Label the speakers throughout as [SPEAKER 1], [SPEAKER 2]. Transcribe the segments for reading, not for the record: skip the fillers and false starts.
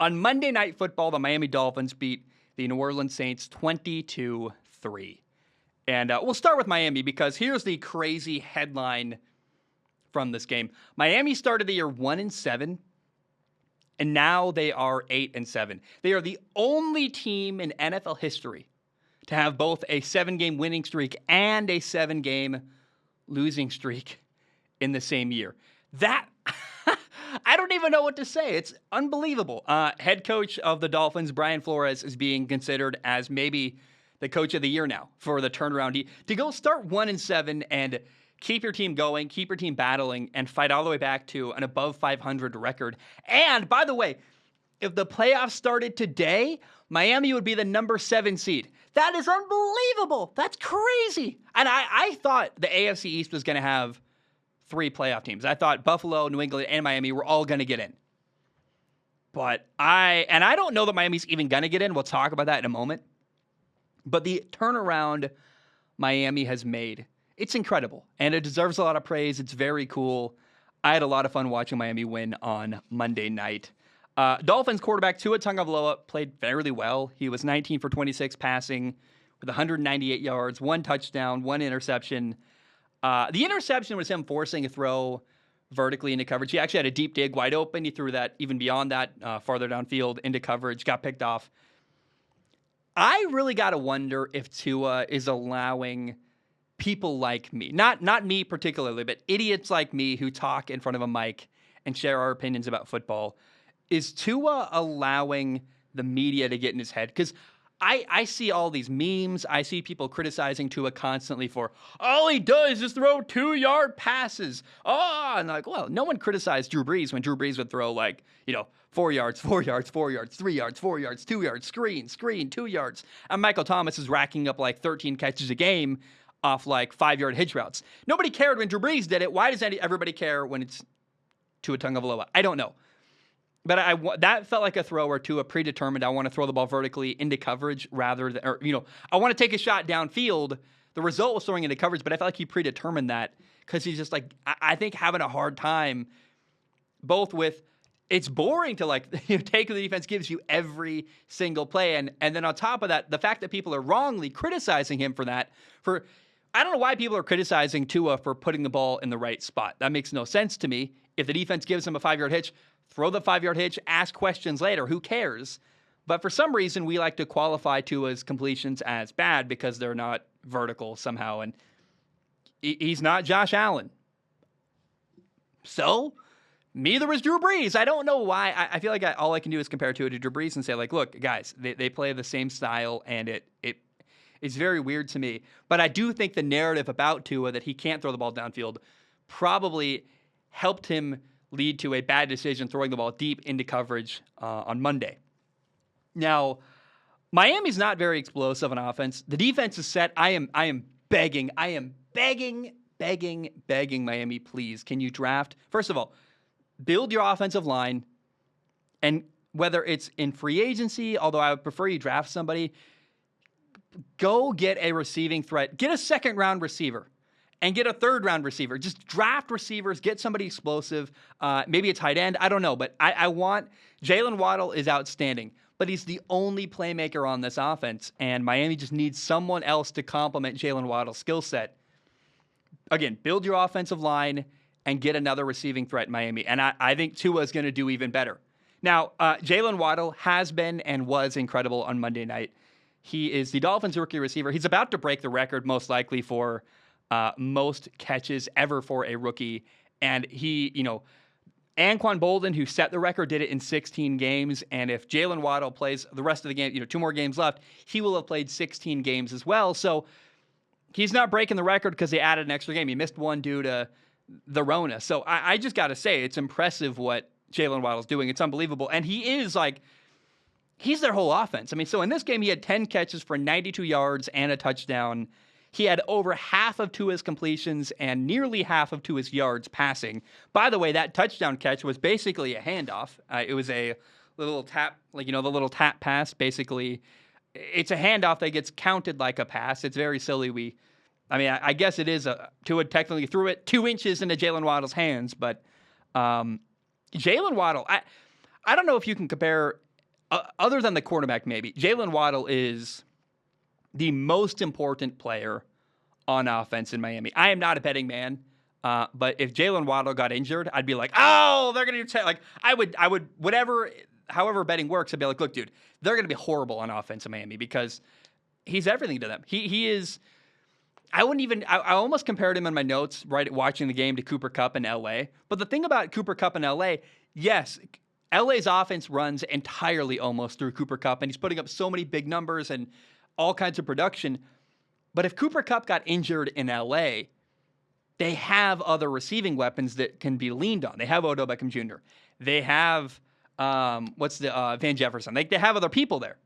[SPEAKER 1] On Monday Night Football, the Miami Dolphins beat the New Orleans Saints 22-3. And we'll start with Miami because here's the crazy headline from this game. Miami started the year 1-7, and now they are 8-7. They are the only team in NFL history to have both a 7-game winning streak and a 7-game losing streak in the same year. That I don't even know what to say. It's unbelievable. Head coach of the Dolphins, Brian Flores, is being considered as maybe the coach of the year now for the turnaround. To go start 1-7 and keep your team going, keep your team battling, and fight all the way back to an above 500 record. And by the way, if the playoffs started today, Miami would be the number 7 seed. That is unbelievable. That's crazy. And I thought the AFC East was going to have 3 playoff teams. I thought Buffalo, New England, and Miami were all going to get in. But I don't know that Miami's even going to get in. We'll talk about that in a moment. But the turnaround Miami has made, it's incredible. And it deserves a lot of praise. It's very cool. I had a lot of fun watching Miami win on Monday night. Dolphins quarterback Tua Tagovailoa played fairly well. He was 19 for 26 passing with 198 yards, 1 touchdown, 1 interception. The interception was him forcing a throw vertically into coverage. He actually had a deep dig wide open. He threw that even beyond that, farther downfield into coverage, got picked off. I really got to wonder if Tua is allowing people like me, not me particularly, but idiots like me who talk in front of a mic and share our opinions about football. Is Tua allowing the media to get in his head? Because I see all these memes. I see people criticizing Tua constantly for, all he does is throw 2-yard passes. And like, well, no one criticized Drew Brees when Drew Brees would throw 4 yards, 4 yards, 4 yards, 3 yards, 4 yards, 2 yards, screen, 2 yards. And Michael Thomas is racking up 13 catches a game off 5-yard hitch routes. Nobody cared when Drew Brees did it. Why does everybody care when it's Tua Tagovailoa? I don't know. But that felt like a throw where Tua predetermined, I want to throw the ball vertically into coverage rather than, I want to take a shot downfield. The result was throwing into coverage, but I felt like he predetermined that because he's just I think having a hard time both with, it's boring to take the defense gives you every single play. And then on top of that, the fact that people are wrongly criticizing him for that, I don't know why people are criticizing Tua for putting the ball in the right spot. That makes no sense to me. If the defense gives him a 5-yard hitch, throw the 5-yard hitch, ask questions later. Who cares? But for some reason, we like to qualify Tua's completions as bad because they're not vertical somehow. And he's not Josh Allen. So, neither is Drew Brees. I don't know why. I feel like all I can do is compare Tua to Drew Brees and say, look, guys, they play the same style, and it is very weird to me. But I do think the narrative about Tua that he can't throw the ball downfield probably helped him lead to a bad decision throwing the ball deep into coverage on Monday. Now, Miami's not very explosive on offense. The defense is set. I am begging Miami, please. Can you draft? First of all, build your offensive line, and whether it's in free agency, although I would prefer you draft somebody, go get a receiving threat. Get a second-round receiver. And get a third-round receiver. Just draft receivers. Get somebody explosive. Maybe a tight end. I don't know. But I want... Jaylen Waddle is outstanding. But he's the only playmaker on this offense. And Miami just needs someone else to complement Jaylen Waddle's skill set. Again, build your offensive line and get another receiving threat in Miami. And I think Tua is going to do even better. Now, Jaylen Waddle has been and was incredible on Monday night. He is the Dolphins' rookie receiver. He's about to break the record, most likely, for... most catches ever for a rookie. And he, Anquan Bolden, who set the record, did it in 16 games. And if Jaylen Waddle plays the rest of the game, 2 more games left, he will have played 16 games as well. So he's not breaking the record because they added an extra game. He missed one due to the Rona. So I just got to say, it's impressive what Jaylen Waddle's doing. It's unbelievable. And he is he's their whole offense. I mean, so in this game, he had 10 catches for 92 yards and a touchdown. He had over half of Tua's completions and nearly half of Tua's yards passing. By the way, that touchdown catch was basically a handoff. It was a little tap, the little tap pass. Basically, it's a handoff that gets counted like a pass. It's very silly. I guess it is. Tua technically threw it 2 inches into Jaylen Waddle's hands, but Jaylen Waddle, I don't know if you can compare other than the quarterback, maybe, Jaylen Waddle is the most important player on offense in Miami. I am not a betting man, but if Jaylen Waddle got injured, I'd be like, oh, they're going to like, I would, whatever, however betting works, I'd be like, look, dude, they're going to be horrible on offense in Miami because he's everything to them. He is. I wouldn't even. I almost compared him in my notes, right, watching the game to Cooper Kupp in LA. But the thing about Cooper Kupp in LA, yes, LA's offense runs entirely almost through Cooper Kupp, and he's putting up so many big numbers and all kinds of production. But if Cooper Kupp got injured in LA, they have other receiving weapons that can be leaned on. They have Odell Beckham Jr. They have Van Jefferson. They have other people there.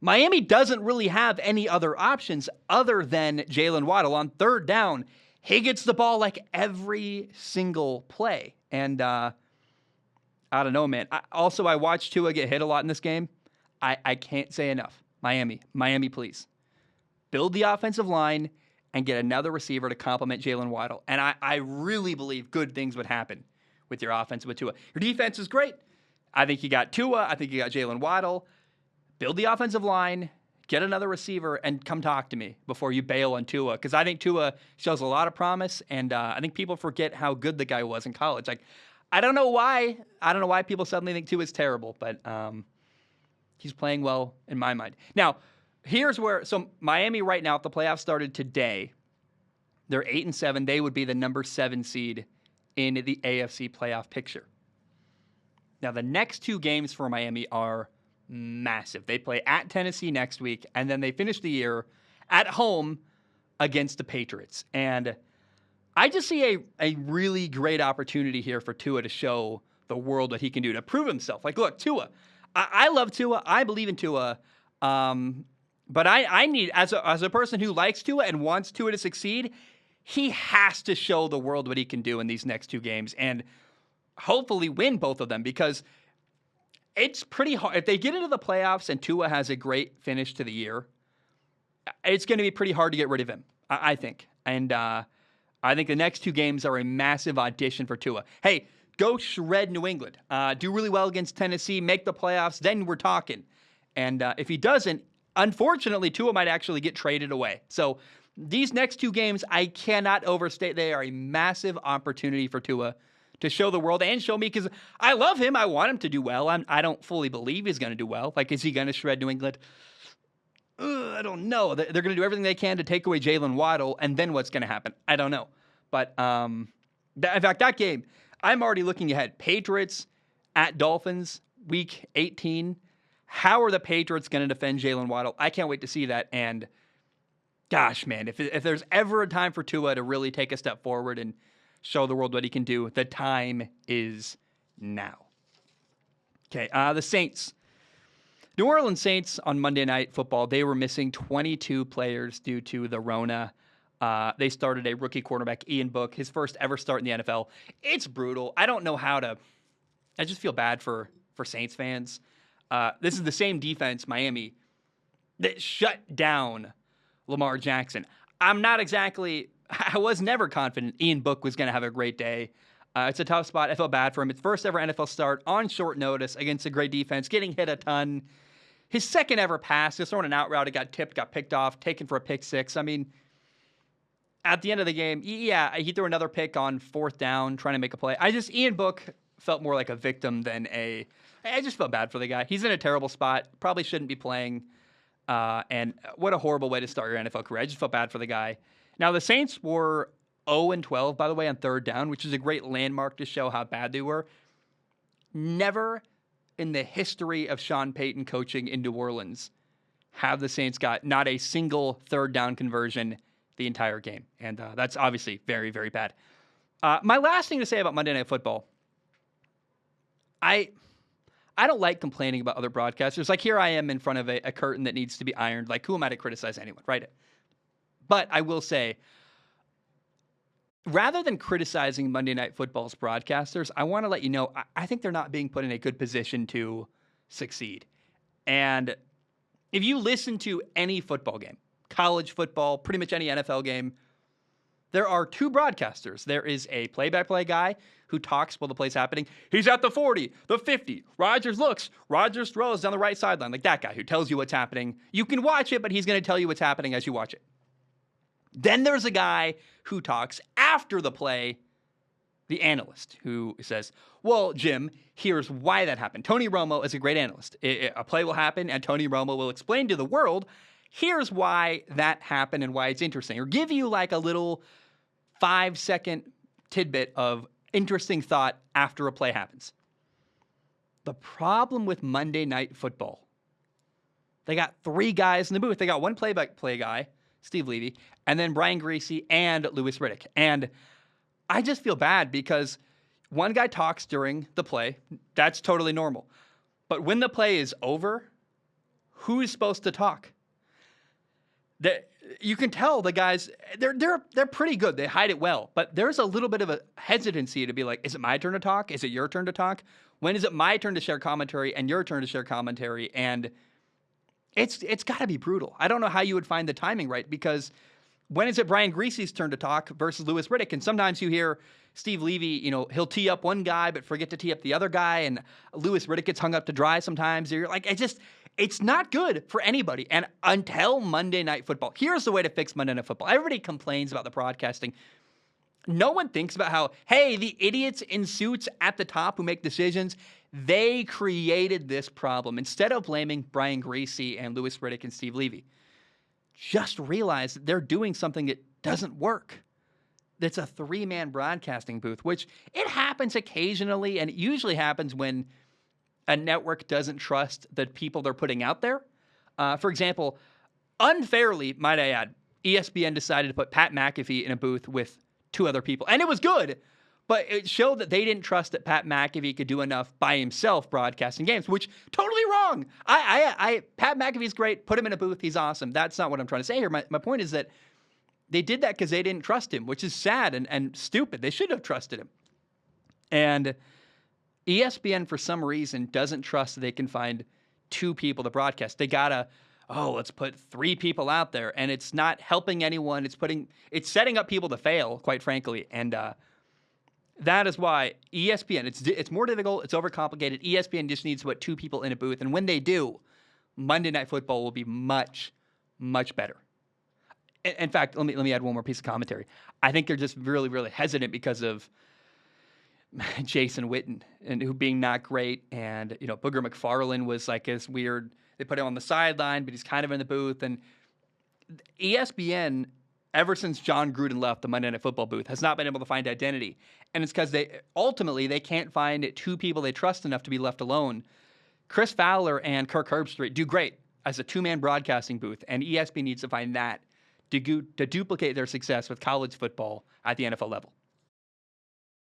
[SPEAKER 1] Miami doesn't really have any other options other than Jaylen Waddle. On third down, he gets the ball like every single play. And I don't know, man. I watched Tua get hit a lot in this game. I can't say enough. Miami, please. Build the offensive line and get another receiver to complement Jaylen Waddle. And I really believe good things would happen with your offense with Tua. Your defense is great. I think you got Tua. I think you got Jaylen Waddle. Build the offensive line, get another receiver, and come talk to me before you bail on Tua. Because I think Tua shows a lot of promise, and I think people forget how good the guy was in college. Like, I don't know why people suddenly think Tua's terrible, but he's playing well in my mind. Now, here's where Miami right now, if the playoffs started today, they're 8-7. They would be the number 7 seed in the AFC playoff picture. Now, the next 2 games for Miami are massive. They play at Tennessee next week, and then they finish the year at home against the Patriots. And I just see a really great opportunity here for Tua to show the world what he can do, to prove himself. Like, look, Tua, I love Tua. I believe in Tua. But I need, as a person who likes Tua and wants Tua to succeed, he has to show the world what he can do in these next 2 games and hopefully win both of them, because it's pretty hard. If they get into the playoffs and Tua has a great finish to the year, it's going to be pretty hard to get rid of him, I think. And I think the next 2 games are a massive audition for Tua. Hey, go shred New England. Do really well against Tennessee, make the playoffs, then we're talking. And if he doesn't, unfortunately, Tua might actually get traded away. So these next 2 games, I cannot overstate. They are a massive opportunity for Tua to show the world and show me, because I love him. I want him to do well. I don't fully believe he's going to do well. Like, is he going to shred New England? I don't know. They're going to do everything they can to take away Jaylen Waddle, and then what's going to happen? I don't know. But in fact, that game, I'm already looking ahead. Patriots at Dolphins, week 18. How are the Patriots going to defend Jaylen Waddle? I can't wait to see that. And gosh, man, if there's ever a time for Tua to really take a step forward and show the world what he can do, the time is now. Okay, the Saints. New Orleans Saints on Monday Night Football, they were missing 22 players due to the Rona. They started a rookie quarterback, Ian Book, his first ever start in the NFL. It's brutal. I don't know how to... I just feel bad for Saints fans. This is the same defense, Miami, that shut down Lamar Jackson. I was never confident Ian Book was going to have a great day. It's a tough spot. I felt bad for him. It's first ever NFL start on short notice against a great defense, getting hit a ton. His second ever pass, just throwing an out route, it got tipped, got picked off, taken for a pick 6. I mean, at the end of the game, yeah, he threw another pick on 4th down, trying to make a play. Ian Book felt more like a victim than I just felt bad for the guy. He's in a terrible spot, probably shouldn't be playing. And what a horrible way to start your NFL career. I just felt bad for the guy. Now, the Saints were 0-12, by the way, on 3rd down, which is a great landmark to show how bad they were. Never in the history of Sean Payton coaching in New Orleans have the Saints got not a single 3rd down conversion the entire game. And that's obviously very, very bad. My last thing to say about Monday Night Football, I don't like complaining about other broadcasters. Like, here I am in front of a curtain that needs to be ironed. Like, who am I to criticize anyone, right? But I will say, rather than criticizing Monday Night Football's broadcasters, I want to let you know, I think they're not being put in a good position to succeed. And if you listen to any football game, college football, pretty much any NFL game, there are two broadcasters. There is a play-by-play guy who talks while the play's happening. He's at the 40, the 50. Rodgers looks. Rodgers throws down the right sideline. Like that guy who tells you what's happening. You can watch it, but he's going to tell you what's happening as you watch it. Then there's a guy who talks after the play, the analyst, who says, well, Jim, here's why that happened. Tony Romo is a great analyst. A play will happen, and Tony Romo will explain to the world, here's why that happened and why it's interesting. Or give you like a little 5-second tidbit of interesting thought after a play happens. The problem with Monday Night Football, they got three guys in the booth. They got one play-by-play guy, Steve Levy, and then Brian Griese and Louis Riddick. And I just feel bad because one guy talks during the play. That's totally normal. But when the play is over, who's supposed to talk? You can tell the guys, they're pretty good. They hide it well. But there's a little bit of a hesitancy to be like, is it my turn to talk? Is it your turn to talk? When is it my turn to share commentary and your turn to share commentary? And it's got to be brutal. I don't know how you would find the timing right, because when is it Brian Griese's turn to talk versus Louis Riddick? And sometimes you hear Steve Levy, he'll tee up one guy but forget to tee up the other guy, and Louis Riddick gets hung up to dry sometimes. You're like, it's not good for anybody. And until Monday Night Football, here's the way to fix Monday Night Football. Everybody complains about the broadcasting. No one thinks about how, hey, the idiots in suits at the top who make decisions, they created this problem. Instead of blaming Brian Griese and Louis Riddick and Steve Levy, just realize that they're doing something that doesn't work. That's a three-man broadcasting booth, which it happens occasionally, and it usually happens when a network doesn't trust the people they're putting out there. For example, unfairly, might I add, ESPN decided to put Pat McAfee in a booth with two other people. And it was good, but it showed that they didn't trust that Pat McAfee could do enough by himself broadcasting games, which totally wrong. Pat McAfee's great. Put him in a booth. He's awesome. That's not what I'm trying to say here. My point is that they did that because they didn't trust him, which is sad and stupid. They should have trusted him. And ESPN, for some reason, doesn't trust that they can find two people to broadcast. They gotta, let's put three people out there, and it's not helping anyone. It's setting up people to fail, quite frankly. And that is why ESPN, it's more difficult, it's overcomplicated. ESPN just needs to put two people in a booth, and when they do, Monday Night Football will be much, much better. In fact, let me add one more piece of commentary. I think they're just really, really hesitant because of Jason Witten and who being not great, and Booger McFarland was like this weird. They put him on the sideline, but he's kind of in the booth. And ESPN, ever since John Gruden left the Monday Night Football booth, has not been able to find identity, and it's because they can't find two people they trust enough to be left alone. Chris Fowler and Kirk Herbstreit do great as a two-man broadcasting booth, and ESPN needs to find that to duplicate their success with college football at the NFL level.